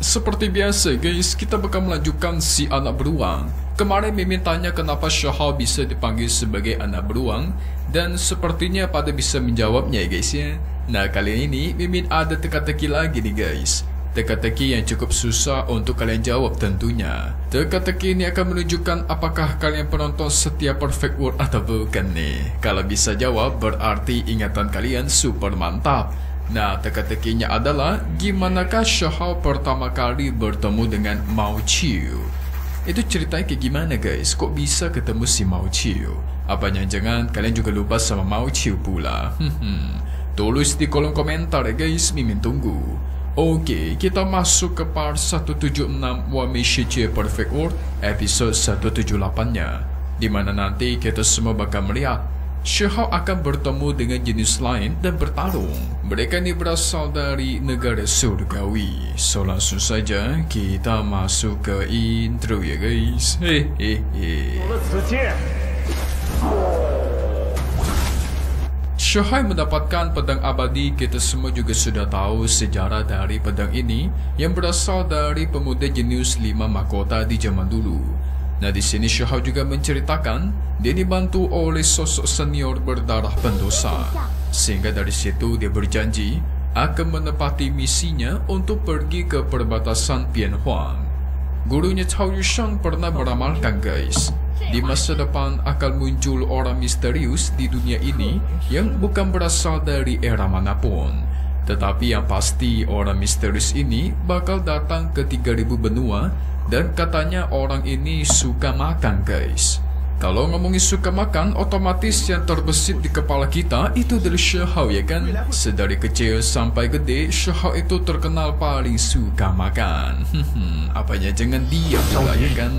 Seperti biasa guys, kita bakal melanjutkan si anak beruang. Kemarin Mimin tanya kenapa Xiaohao bisa dipanggil sebagai anak beruang, dan sepertinya pada bisa menjawabnya ya guys ya. Nah kali ini Mimin ada teka-teki lagi nih guys. Teka-teki yang cukup susah untuk kalian jawab tentunya. Teka-teki ini akan menunjukkan apakah kalian penonton setia Perfect World atau bukan nih. Kalau bisa jawab berarti ingatan kalian super mantap. Nah, teka-tekinya adalah gimanakah Xiaohao pertama kali bertemu dengan Mao Qiu? Itu ceritanya kayak gimana guys? Kok bisa ketemu si Mao Qiu? Apa jangan-jangan kalian juga lupa sama Mao Qiu pula? Tulis di kolom komentar ya guys, Mimin tunggu. Oke, kita masuk ke part 176 Wame Shichi Perfect World episode 178-nya, dimana nanti kita semua bakal melihat Xiaohao akan bertemu dengan jenis lain dan bertarung. Mereka ini berasal dari negara surgawi. So langsung saja kita masuk ke intro ya guys. Xiaohao mendapatkan pedang abadi. Kita semua juga sudah tahu sejarah dari pedang ini yang berasal dari pemuda jenius 5 mahkota di zaman dulu. Nah di sini Xiaohao juga menceritakan dia dibantu oleh sosok senior berdarah pendosa, sehingga dari situ dia berjanji akan menepati misinya untuk pergi ke perbatasan Pianhuang. Gurunya Cao Yusheng pernah beramalkan guys, di masa depan akan muncul orang misterius di dunia ini yang bukan berasal dari era manapun. Tetapi yang pasti orang misterius ini bakal datang ke 3000 benua. Dan katanya orang ini suka makan guys. Kalau ngomongin suka makan, otomatis yang terbesit di kepala kita itu dari Xiaohao ya kan. Sedari kecil sampai gede, Xiaohao itu terkenal paling suka makan. Apanya jangan dia pula ya kan.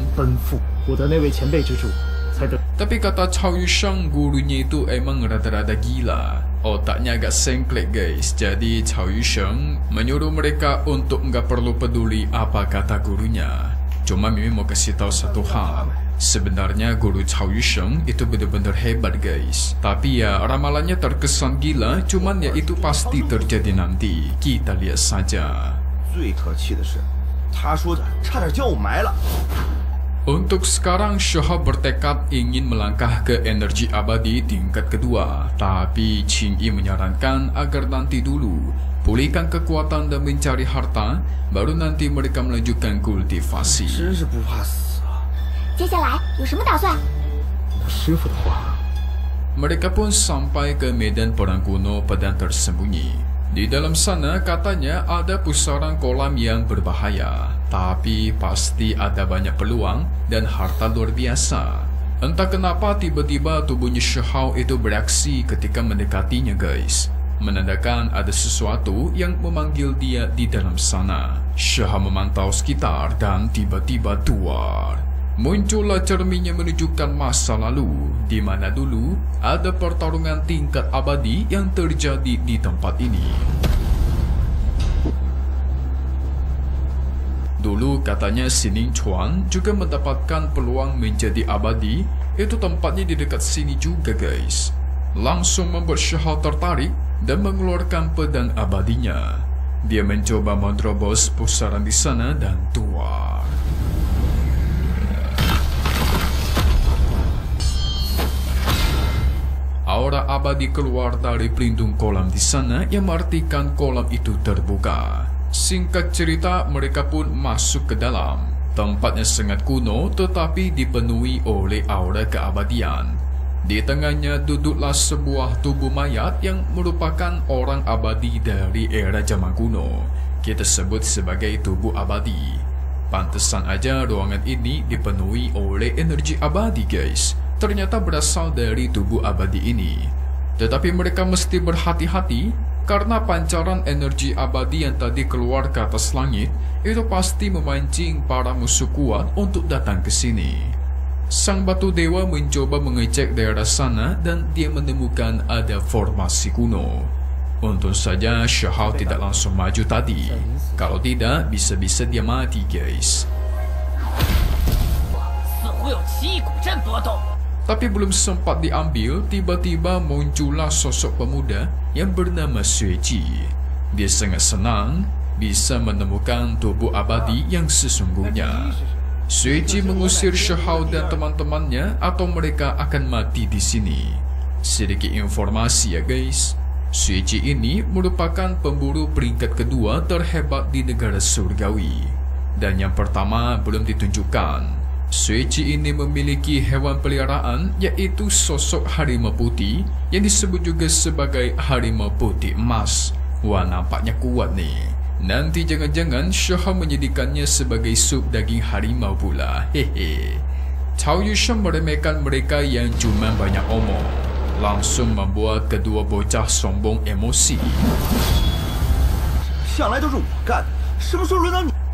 Tapi kata Cao Yusheng, gurunya itu emang rada-rada gila. Otaknya agak sengklek guys. Jadi Cao Yusheng menyuruh mereka untuk nggak perlu peduli apa kata gurunya. Cuma Mimin mau kasih tahu satu hal. Sebenarnya guru Cao Yusheng itu benar-benar hebat guys. Tapi ya ramalannya terkesan gila. Cuman ya itu pasti terjadi nanti. Kita lihat saja. Untuk sekarang Xiaohao bertekad ingin melangkah ke energi abadi tingkat kedua. Tapi Qing Yi menyarankan agar nanti dulu pulihkan kekuatan dan mencari harta, baru nanti mereka melanjutkan kultivasi. Mereka pun sampai ke medan perang kuno pedang tersembunyi. Di dalam sana katanya ada pusaran kolam yang berbahaya, tapi pasti ada banyak peluang dan harta luar biasa. Entah kenapa tiba-tiba tubuhnya Xiaohao itu bereaksi ketika mendekatinya guys, menandakan ada sesuatu yang memanggil dia di dalam sana. Xiaohao memantau sekitar dan tiba-tiba duar muncullah cermin yang menunjukkan masa lalu, di mana dulu ada pertarungan tingkat abadi yang terjadi di tempat ini. Dulu katanya Sining Chuan juga mendapatkan peluang menjadi abadi. Itu tempatnya di dekat sini juga guys. Langsung membuat Xiaohao tertarik dan mengeluarkan pedang abadinya. Dia mencoba menerobos pusaran di sana dan duar. Aura abadi keluar dari pelindung kolam di sana yang mengartikan kolam itu terbuka. Singkat cerita, mereka pun masuk ke dalam. Tempatnya sangat kuno tetapi dipenuhi oleh aura keabadian. Di tengahnya duduklah sebuah tubuh mayat yang merupakan orang abadi dari era zaman kuno. Kita sebut sebagai tubuh abadi. Pantesan aja ruangan ini dipenuhi oleh energi abadi guys. Ternyata berasal dari tubuh abadi ini. Tetapi mereka mesti berhati-hati karena pancaran energi abadi yang tadi keluar ke atas langit itu pasti memancing para musuh kuat untuk datang ke sini. Sang batu dewa mencoba mengecek daerah sana dan dia menemukan ada formasi kuno. Untung saja Xiaohao tidak langsung maju tadi. Kalau tidak, bisa-bisa dia mati guys. Tapi belum sempat diambil, tiba-tiba muncullah sosok pemuda yang bernama Xue Ji. Dia sangat senang bisa menemukan tubuh abadi yang sesungguhnya. Suici mengusir Shahao dan teman-temannya atau mereka akan mati di sini. Sedikit informasi ya guys. Suici ini merupakan pemburu peringkat kedua terhebat di negara surgawi. Dan yang pertama belum ditunjukkan. Suici ini memiliki hewan peliharaan yaitu sosok harimau putih yang disebut juga sebagai harimau putih emas. Wah, nampaknya kuat nih. Nanti jangan-jangan Shahao menjadikannya sebagai sup daging harimau pula. Hehe. Cao Yushan meremehkan mereka yang cuma banyak omong, langsung membuat kedua bocah sombong emosi.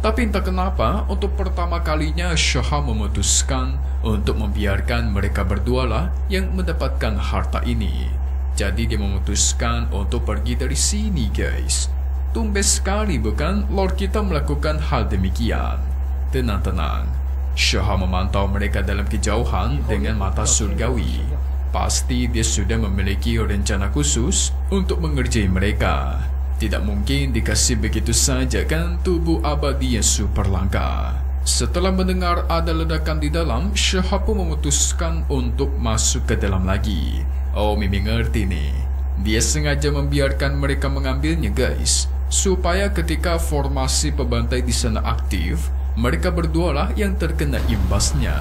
Tapi entah kenapa, untuk pertama kalinya Shahao memutuskan untuk membiarkan mereka berdua lah yang mendapatkan harta ini. Jadi dia memutuskan untuk pergi dari sini guys. Tumben sekali bukan Lord kita melakukan hal demikian. Tenang-tenang. Shahao memantau mereka dalam kejauhan dengan mata surgawi. Pasti dia sudah memiliki rencana khusus untuk mengerjai mereka. Tidak mungkin dikasih begitu saja kan tubuh abadi yang super langka. Setelah mendengar ada ledakan di dalam, Shahao pun memutuskan untuk masuk ke dalam lagi. Oh, Mimi ngerti nih. Dia sengaja membiarkan mereka mengambilnya guys, supaya ketika formasi pembantai di sana aktif, mereka berdua lah yang terkena imbasnya.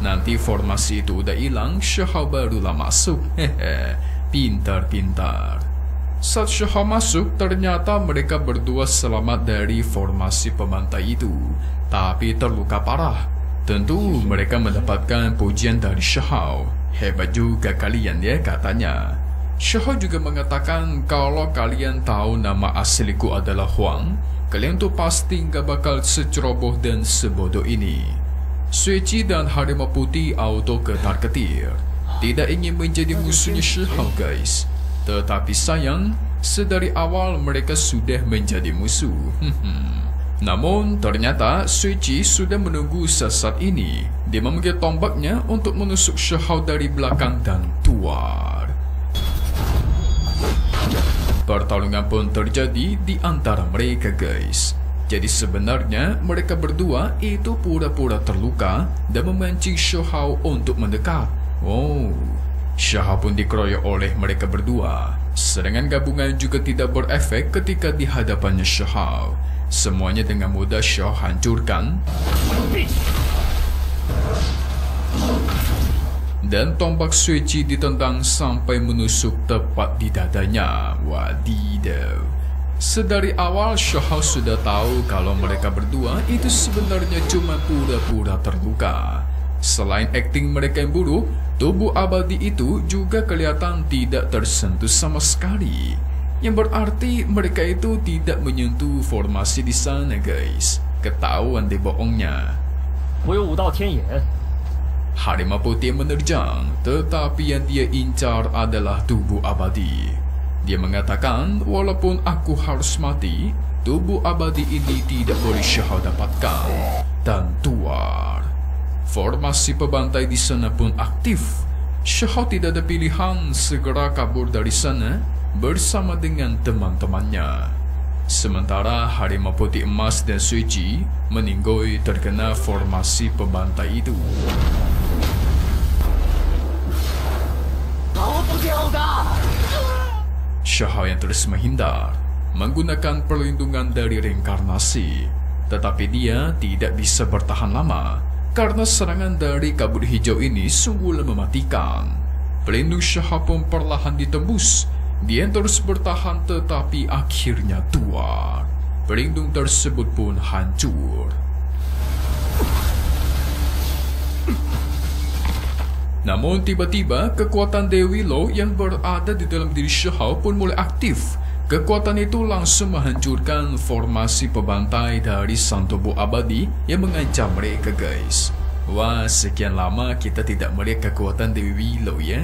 Nanti formasi itu udah hilang, Shahao barulah masuk. Hehe, pintar-pintar. Saat Shahao masuk, ternyata mereka berdua selamat dari formasi pembantai itu, tapi terluka parah. Tentu mereka mendapatkan pujian dari Shahao. Hebat juga kalian ya katanya. Shahao juga mengatakan kalau kalian tahu nama asliku adalah Huang, kalian tuh pasti gak bakal seceroboh dan sebodoh ini. Suici dan harimau putih auto ketar-ketir, tidak ingin menjadi musuhnya Shahao guys. Tetapi sayang, sedari awal mereka sudah menjadi musuh. Namun ternyata Suici sudah menunggu saat ini. Dia memegang tombaknya untuk menusuk Shahao dari belakang dan tuar. Pertarungan pun terjadi di antara mereka guys. Jadi sebenarnya mereka berdua itu pura-pura terluka dan memancing Shahao untuk mendekat. Oh, Shahao pun dikeroyok oleh mereka berdua. Serangan gabungan juga tidak berefek ketika di hadapannya Shahao. Semuanya dengan mudah Shahao hancurkan. Dan tombak Suici ditendang sampai menusuk tepat di dadanya. Wadidaw. Sedari awal Shahao sudah tahu kalau mereka berdua itu sebenarnya cuma pura-pura terluka. Selain akting mereka yang buruk, tubuh abadi itu juga kelihatan tidak tersentuh sama sekali. Yang berarti mereka itu tidak menyentuh formasi di sana guys. Ketahuan deh bohongnya. Harimau putih menerjang, tetapi yang dia incar adalah tubuh abadi. Dia mengatakan, walaupun aku harus mati, tubuh abadi ini tidak boleh Shahao dapatkan. Dan tuar. Formasi pembantai di sana pun aktif. Shahao tidak ada pilihan, segera kabur dari sana bersama dengan teman-temannya. Sementara harimau putih emas dan Suici meninggoy terkena formasi pembantai itu. Shahao yang terus menghindar, menggunakan perlindungan dari reinkarnasi. Tetapi dia tidak bisa bertahan lama, karena serangan dari kabut hijau ini sungguh mematikan. Pelindung Shahao pun perlahan ditembus. Dia terus bertahan tetapi akhirnya tuar. Pelindung tersebut pun hancur. Namun tiba-tiba kekuatan Dewi Lo yang berada di dalam diri Shahao pun mulai aktif. Kekuatan itu langsung menghancurkan formasi pembantai dari sang tubuh abadi yang mengancam mereka guys. Wah, sekian lama kita tidak melihat kekuatan Dewi Lo ya.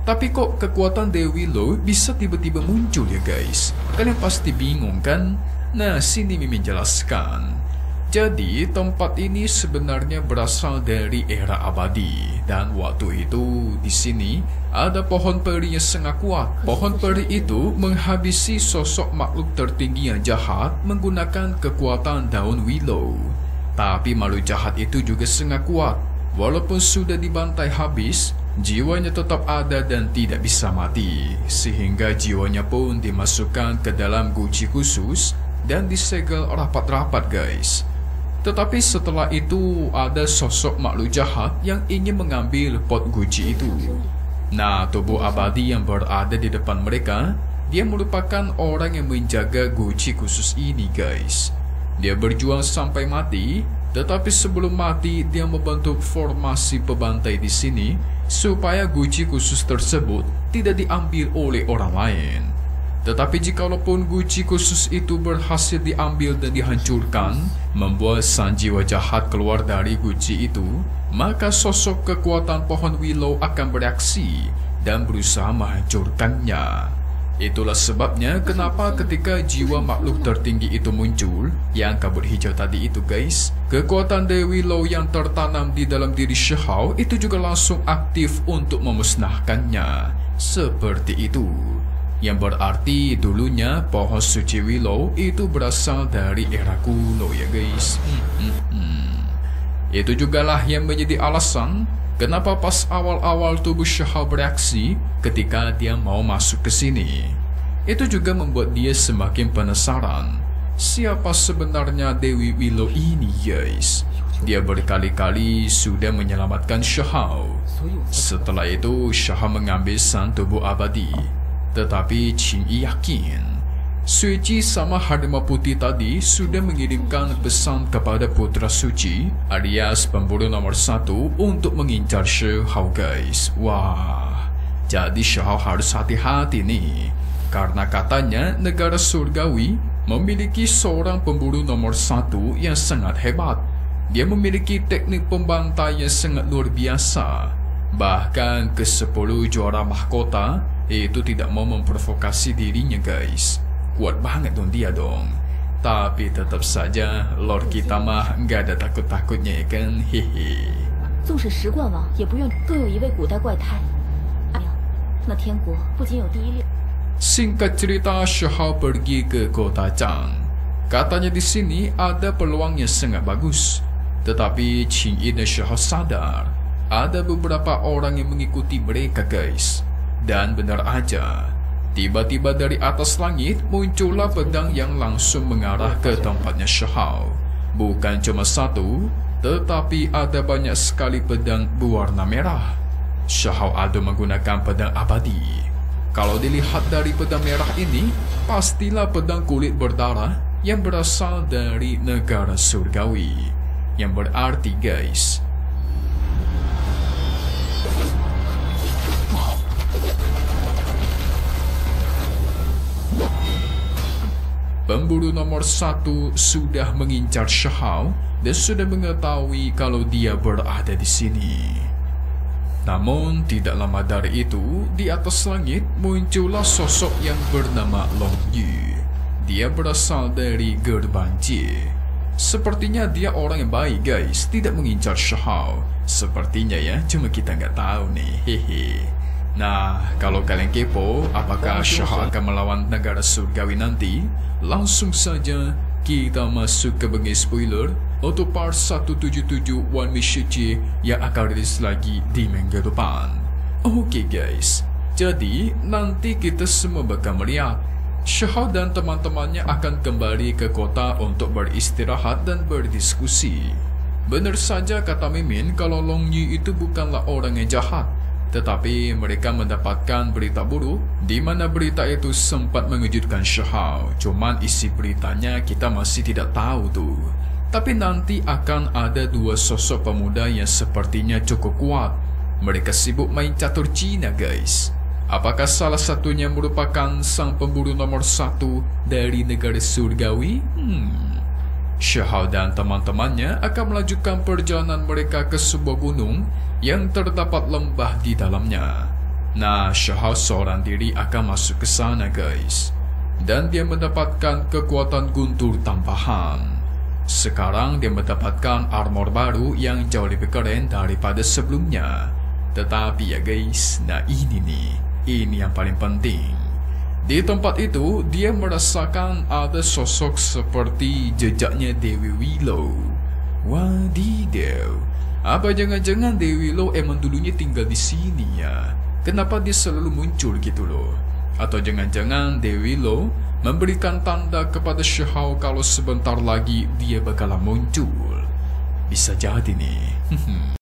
Tapi kok kekuatan Dewi Lo bisa tiba-tiba muncul ya guys? Kalian pasti bingung kan? Nah, sini Mimin jelaskan. Jadi tempat ini sebenarnya berasal dari era abadi, dan waktu itu di sini ada pohon peri yang sangat kuat. Pohon peri itu menghabisi sosok makhluk tertinggi yang jahat menggunakan kekuatan daun willow. Tapi makhluk jahat itu juga sangat kuat. Walaupun sudah dibantai habis, jiwanya tetap ada dan tidak bisa mati, sehingga jiwanya pun dimasukkan ke dalam guci khusus dan disegel rapat-rapat guys. Tetapi setelah itu ada sosok makhluk jahat yang ingin mengambil pot guci itu. Nah, tubuh abadi yang berada di depan mereka, dia merupakan orang yang menjaga guci khusus ini guys. Dia berjuang sampai mati, tetapi sebelum mati dia membentuk formasi pebantai di sini supaya guci khusus tersebut tidak diambil oleh orang lain. Tetapi jikalaupun guci khusus itu berhasil diambil dan dihancurkan, membuat sang jiwa jahat keluar dari guci itu, maka sosok kekuatan pohon willow akan bereaksi dan berusaha menghancurkannya. Itulah sebabnya kenapa ketika jiwa makhluk tertinggi itu muncul, yang kabut hijau tadi itu guys, kekuatan Dewi Willow yang tertanam di dalam diri Shihao itu juga langsung aktif untuk memusnahkannya. Seperti itu. Yang berarti dulunya pohon suci willow itu berasal dari era kuno ya guys. Itu jugalah yang menjadi alasan kenapa pas awal-awal tubuh Shihao bereaksi ketika dia mau masuk ke sini. Itu juga membuat dia semakin penasaran siapa sebenarnya Dewi Willow ini guys. Dia berkali-kali sudah menyelamatkan Shihao. Setelah itu Shihao mengambil sang tubuh abadi. Tetapi Qingyi yakin Suci sama harimau putih tadi sudah mengirimkan pesan kepada putra suci alias pemburu nomor 1 untuk mengincar Shihao guys. Wah, jadi Shihao harus hati-hati nih, karena katanya negara surgawi memiliki seorang pemburu nomor 1 yang sangat hebat. Dia memiliki teknik pembantai yang sangat luar biasa. Bahkan ke-10 juara mahkota itu tidak mau memprovokasi dirinya guys. Kuat banget dong dia dong. Tapi tetap saja Lord kita mah nggak ada takut-takutnya ya kan. Hehe. Singkat cerita, Shihao pergi ke kota Chang. Katanya di sini ada peluang yang sangat bagus. Tetapi Qingyi dan Shihao sadar ada beberapa orang yang mengikuti mereka guys. Dan benar aja, tiba-tiba dari atas langit muncullah pedang yang langsung mengarah ke tempatnya Shihao. Bukan cuma satu, tetapi ada banyak sekali pedang berwarna merah. Shihao adu menggunakan pedang abadi. Kalau dilihat dari pedang merah ini, pastilah pedang kulit berdarah yang berasal dari negara surgawi. Yang berarti guys, pemburu nomor 1 sudah mengincar Shihao dan sudah mengetahui kalau dia berada di sini. Namun tidak lama dari itu, di atas langit muncullah sosok yang bernama Long Yu. Dia berasal dari Gerbang Jie. Sepertinya dia orang yang baik guys, tidak mengincar Shihao. Sepertinya ya, cuma kita nggak tahu nih. Hehe. Nah, kalau kalian kepo apakah Shihao akan melawan negara surgawi nanti, langsung saja kita masuk ke bagian spoiler untuk part 177 One Mishichi yang akan rilis lagi di minggu depan. Oke guys, jadi nanti kita semua bakal melihat Shihao dan teman-temannya akan kembali ke kota untuk beristirahat dan berdiskusi. Benar saja kata Mimin kalau Long Yu itu bukanlah orang yang jahat, tetapi mereka mendapatkan berita buruk di mana berita itu sempat mengejutkan Shihao. Cuman isi beritanya kita masih tidak tahu tuh. Tapi nanti akan ada 2 sosok pemuda yang sepertinya cukup kuat. Mereka sibuk main catur Cina guys. Apakah salah satunya merupakan sang pemburu nomor 1 dari negara surgawi? Shihao dan teman-temannya akan melanjutkan perjalanan mereka ke sebuah gunung yang terdapat lembah di dalamnya. Nah, Shihao seorang diri akan masuk ke sana guys. Dan dia mendapatkan kekuatan guntur tambahan. Sekarang dia mendapatkan armor baru yang jauh lebih keren daripada sebelumnya. Tetapi ya guys, nah ini yang paling penting. Di tempat itu, dia merasakan ada sosok seperti jejaknya Dewi Willow. Wadidaw, apa jangan-jangan Dewi Willow emang dulunya tinggal di sini ya? Kenapa dia selalu muncul gitu loh? Atau jangan-jangan Dewi Willow memberikan tanda kepada Xiahou kalau sebentar lagi dia bakalan muncul? Bisa jadi nih.